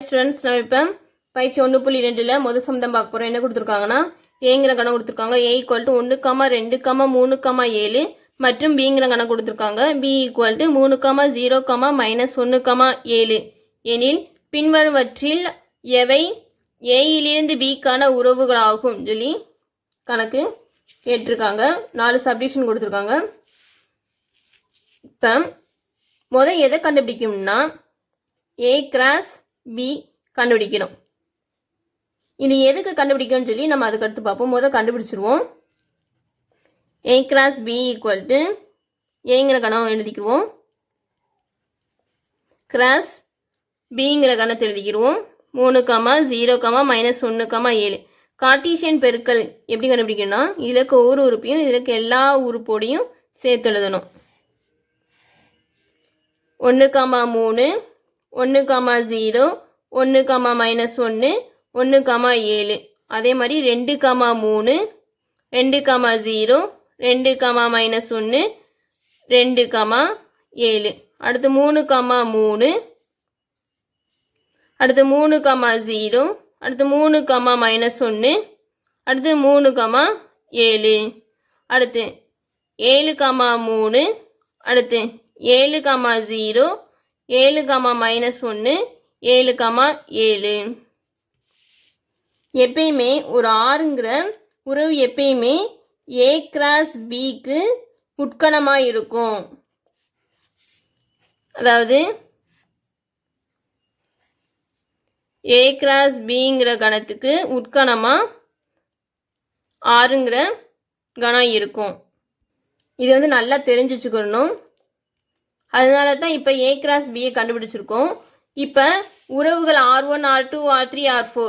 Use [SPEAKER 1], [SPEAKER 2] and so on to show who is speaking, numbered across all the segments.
[SPEAKER 1] Students நம்ம இப்போ பயிற்சி 1.2ல் முதல் சமதம் பார்க்க போகிறோம். என்ன கொடுத்துருக்காங்கன்னா ஏங்கிற கணக்கு கொடுத்துருக்காங்க. A = 1, 2, 3, 7 மற்றும் பிங்கிற கணக்கு கொடுத்துருக்காங்க. B = 3, 0, -1, 7 எனில் பின்வருவற்றில் எவை ஏயிலிருந்து பிக்கான உறவுகளாகும் சொல்லி கணக்கு கேட்டிருக்காங்க. 4 சப்டிஷன் கொடுத்துருக்காங்க. இப்போ முதல் எதை கண்டுபிடிக்கும்னா A கிராஸ் பி கண்டுபிடிக்கணும். இது எதுக்கு கண்டுபிடிக்கணும்னு சொல்லி நம்ம அதுக்கு அடுத்து பார்ப்போம். முதல் கண்டுபிடிச்சிருவோம். A கிராஸ் பி ஈக்குவல் ஏங்கிற கணம் எழுதிக்கிடுவோம். கிராஸ் பிங்கிற கணத்தை எழுதிக்கிடுவோம். 3, 0, -1, 7 கார்ட்டீசியன் பெருக்கல் எப்படி கண்டுபிடிக்கணும்னா இதில் இருக்க ஒவ்வொரு உறுப்பையும் இதில் இருக்க எல்லா உறுப்போடையும் சேர்த்து எழுதணும். 1, 3, 1, 0, 1, -1, 1, 7 அதே மாதிரி 2, 3, 2, 0, 2, -1, 2, 7 அடுத்து 3, 3 அடுத்து 3, 0 அடுத்து 3, -1 அடுத்து 3, 7 அடுத்து 7, 3 அடுத்து 7, 0 7, -1 7, 7 எப்பயுமே ஒரு ஆறுங்கிற உறவு எப்பயுமே A கிராஸ் பிக்கு உட்கணமாக இருக்கும். அதாவது A கிராஸ் பிங்கிற கணத்துக்கு உட்கணமாக ஆறுங்கிற கணம் இருக்கும். இது வந்து நல்லா தெரிஞ்சு வச்சுக்கணும். அதனால தான் இப்போ A கிராஸ் பியை கண்டுபிடிச்சிருக்கோம். இப்போ உறவுகள் R1, R2, R3, R4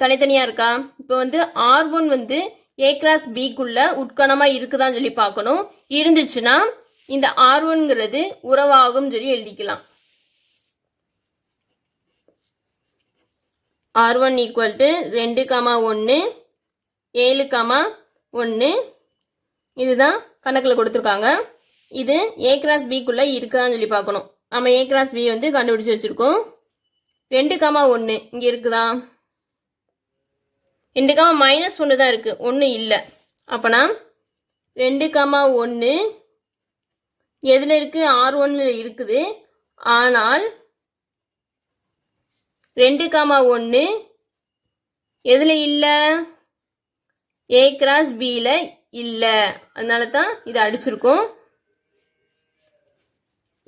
[SPEAKER 1] தனித்தனியாக இருக்கா? இப்போ வந்து R1 வந்து A கிராஸ் பிக்குள்ள உட்கணமாக இருக்குதான்னு சொல்லி பார்க்கணும். இருந்துச்சுன்னா இந்த R1ங்கிறது உறவாகும் சொல்லி எழுதிக்கலாம். R1 = 2, 1 7, 1 இதுதான் கணக்கில் கொடுத்துருக்காங்க. இது A கிராஸ் பிக்குள்ளே இருக்குதான்னு சொல்லி பார்க்கணும். நம்ம A கிராஸ் பி வந்து கண்டுபிடிச்சி வச்சுருக்கோம். 2, 1 இங்கே இருக்குதா? 2, -1 தான் இருக்குது, 1 இல்லை. அப்போனா 2, 1 எதில் இருக்குது? R1 இருக்குது. ஆனால் 2, 1 எதில் இல்லை? A கிராஸ் பியில் இல்லை. அதனால தான் இதை அடிச்சிருக்கோம்.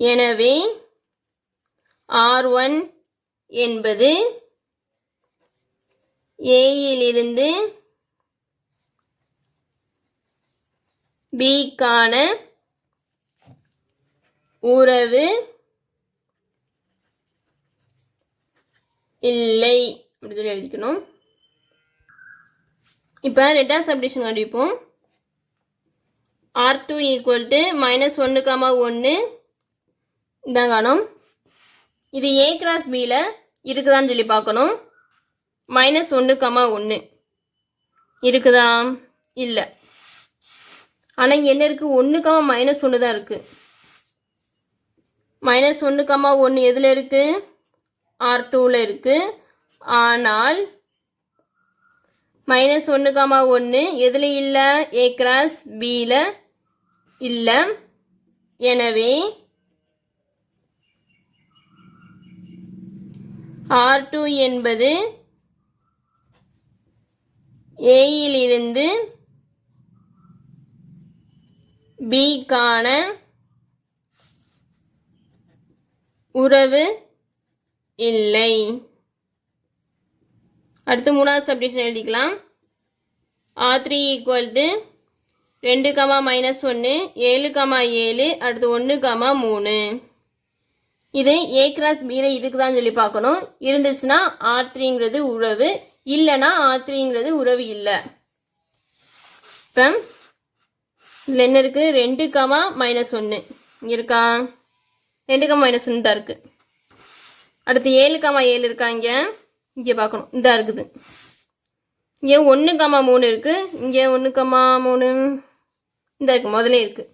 [SPEAKER 1] எனவே R1 என்பது ஏயிலிருந்து பிக்கான உறவு இல்லை அப்படி சொல்லி எழுதிக்கணும். இப்போ ரெண்டாவது சப்டிஷன் கண்டுபிடிப்போம். R2 = -1, 1 இதான் காணும். இது A கிராஸ் பியில் இருக்குதான்னு சொல்லி பார்க்கணும். -1, 1 இருக்குதா? இல்லை. ஆனால் இங்கே என்ன இருக்குது? 1, -1 தான் இருக்குது. -1, 1 எதில் இருக்குது? R2ல் இருக்குது. ஆனால் -1, 1 எதில் இல்லை? A கிராஸ் பியில் இல்லை. எனவே R2 என்பது ஏயிலிருந்து பிக்கான உறவு இல்லை. அடுத்து மூணாவது சப்டிஷன் எழுதிக்கலாம். R3 = 2, -1 7, 7 அடுத்து 1, 3 இது A கிராஸ் பியில் இருக்குதான்னு சொல்லி பார்க்கணும். இருந்துச்சுன்னா R3ங்கிறது உறவு, இல்லைன்னா R3ங்கிறது உறவு இல்லை. இப்போ இதில் என்ன இருக்குது? 2, -1 இங்கே இருக்கா? 2, -1 தான் இருக்குது. அடுத்து 7, 7 இருக்கா? இங்கே பார்க்கணும். இதாக இருக்குது. இங்கே 1, 3 இருக்குது. இங்கே 1, 3 இந்த இருக்குது, முதலே இருக்குது.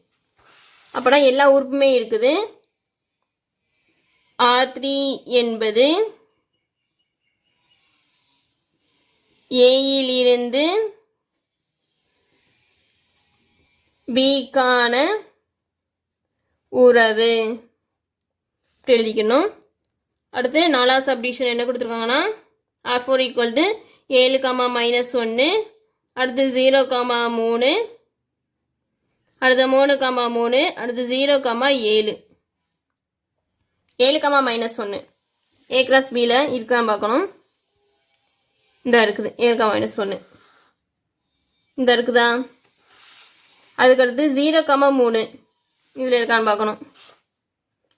[SPEAKER 1] அப்போனா எல்லா உறுப்புமே இருக்குது. R3 என்பது ஏயிலிருந்து பிக்கான உறவு இப்படி எழுதிக்கணும். அடுத்து 4வது சப்டிவிஷன் என்ன கொடுத்துருக்காங்கன்னா R4 ஈக்குவல் டு 7, -1, அடுத்து 0, 3, அடுத்து 3, 3, அடுத்து 0, 7. 7, -1 A கிராஸ் பியில் இருக்கான்னு பார்க்கணும். இந்த இருக்குது 7, -1 இந்த இருக்குதா. அதுக்கடுத்து 0, 3 இதில் இருக்கான்னு பார்க்கணும்.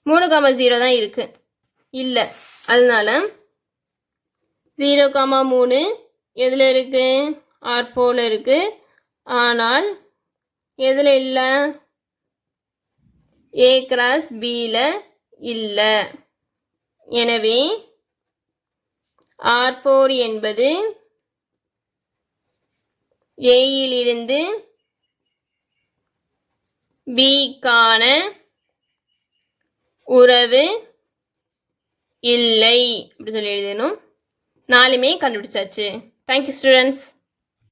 [SPEAKER 1] 3, 0 தான் இருக்குது, இல்லை. அதனால 0, 3 எதில் இருக்குது? R4ல் இருக்குது. ஆனால் எதில் இல்லை? A கிராஸ் பியில் இல்லை. எனவே R4 என்பது ஏயிலிருந்து பிக்கான உறவு இல்லை அப்படி சொல்லி எழுதணும். 4மே கண்டுபிடிச்சாச்சு. Thank you students.